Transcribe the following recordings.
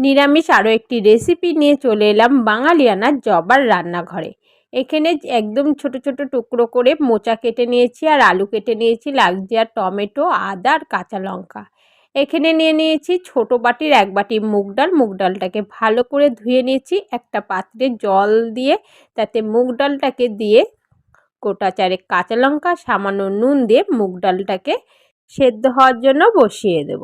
নিরামিষ আরও একটি রেসিপি নিয়ে চলে এলাম বাঙালিয়ানা জবার রান্নাঘরে। এখানে একদম ছোট ছোট টুকরো করে মোচা কেটে নিয়েছি, আর আলু কেটে নিয়েছি, লাগছে আর টমেটো, আদা আর কাঁচা লঙ্কা। এখানে নিয়ে নিয়েছি ছোট বাটির 1 বাটি মুগ ডাল। মুগ ডালটাকে ভালো করে ধুয়ে নিয়েছি। একটা পাত্রে জল দিয়ে তাতে মুগ ডালটাকে দিয়ে গোটা 4 কাঁচা লঙ্কা, সামান্য নুন দিয়ে মুগ ডালটাকে সেদ্ধ হওয়ার জন্য বসিয়ে দেব।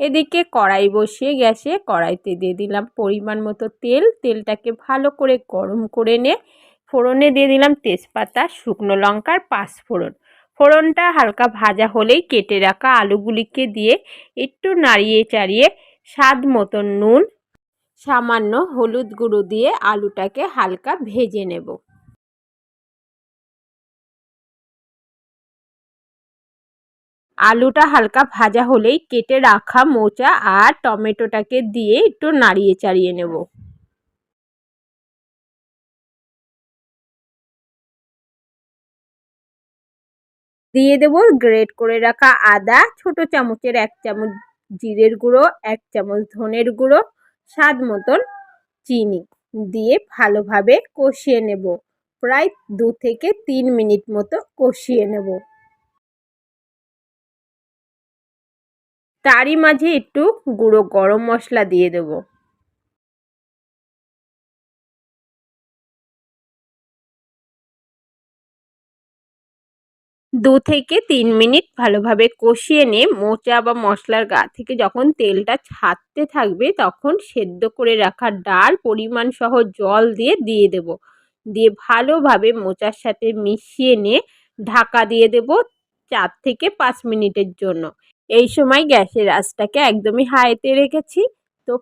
এদিকে কড়াই বসিয়ে গ্যাসে কড়াইতে দিয়ে দিলাম পরিমাণ মতো তেল। তেলটাকে ভালো করে গরম করে নিয়ে ফোড়নে দিয়ে দিলাম তেজপাতা, শুকনো লঙ্কার 5 ফোড়ন। ফোড়নটা হালকা ভাজা হলেই কেটে রাখা আলুগুলিকে দিয়ে একটু নাড়িয়ে চাড়িয়ে স্বাদ মতো নুন, সামান্য হলুদ গুঁড়ো দিয়ে আলুটাকে হালকা ভেজে নেব। আলুটা হালকা ভাজা হলেই কেটে রাখা মোচা আর টমেটোটাকে দিয়ে একটু নাড়িয়ে চাড়িয়ে নেব। দিয়ে দেব গ্রেট করে রাখা আদা, ছোট চামচের 1 চামচ জিরের গুঁড়ো, 1 চামচ ধনের গুঁড়ো, স্বাদ মতন চিনি দিয়ে ভালোভাবে কষিয়ে নেব। প্রায় 2 থেকে 3 মিনিট মতো কষিয়ে নেব। তারই মাঝে একটু গুঁড়ো গরম মশলা দিয়ে দেব। 2 থেকে 3 মিনিট ভালোভাবে কষিয়ে নিয়ে মোচা বা মশলার গা থেকে যখন তেলটা ছাড়তে থাকবে, তখন সেদ্ধ করে রাখা ডাল পরিমাণ সহ জল দিয়ে দেব। দিয়ে ভালোভাবে মোচার সাথে মিশিয়ে নিয়ে ঢাকা দিয়ে দেব 4 থেকে 5 মিনিটের জন্য। এই সময় গ্যাসের আঁচটাকে একদমই হাইতে রেখেছি। তো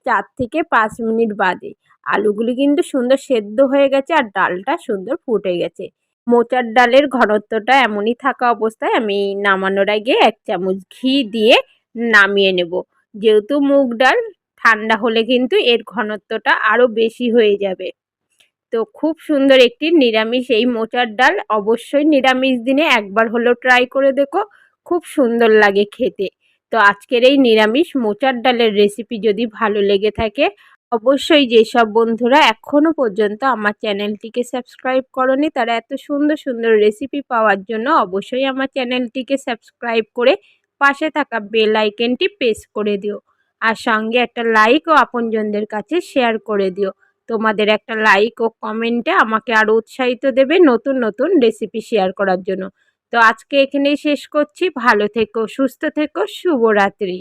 4 থেকে 5 মিনিট বাদে আলুগুলি কিন্তু সুন্দর সেদ্ধ হয়ে গেছে আর ডালটা সুন্দর ফুটে গেছে। মোচার ডালের ঘনত্বটা এমনই থাকা অবস্থায় আমি নামানোর আগে 1 চামচ ঘি দিয়ে নামিয়ে নেব। যেহেতু মুগ ডাল ঠান্ডা হলে কিন্তু এর ঘনত্বটা আরও বেশি হয়ে যাবে। তো খুব সুন্দর একটি নিরামিষ এই মোচার ডাল অবশ্যই নিরামিষ দিনে একবার হলেও ট্রাই করে দেখো, খুব সুন্দর লাগে খেতে। তো আজকের এই নিরামিষ মোচার ডালের রেসিপি যদি ভালো লেগে থাকে, অবশ্যই যেসব বন্ধুরা এখনও পর্যন্ত আমার চ্যানেলটিকে সাবস্ক্রাইব করনি, তারা এত সুন্দর সুন্দর রেসিপি পাওয়ার জন্য অবশ্যই আমার চ্যানেলটিকে সাবস্ক্রাইব করে পাশে থাকা বেল আইকনটি প্রেস করে দিও। আর সঙ্গে একটা লাইক ও আপনজনদের কাছে শেয়ার করে দিও। তোমাদের একটা লাইক ও কমেন্টে আমাকে আরও উৎসাহিত দেবে নতুন নতুন রেসিপি শেয়ার করার জন্য। তো আজকে এখানেই শেষ করছি। ভালো থেকো, সুস্থ থেকো, শুভরাত্রি।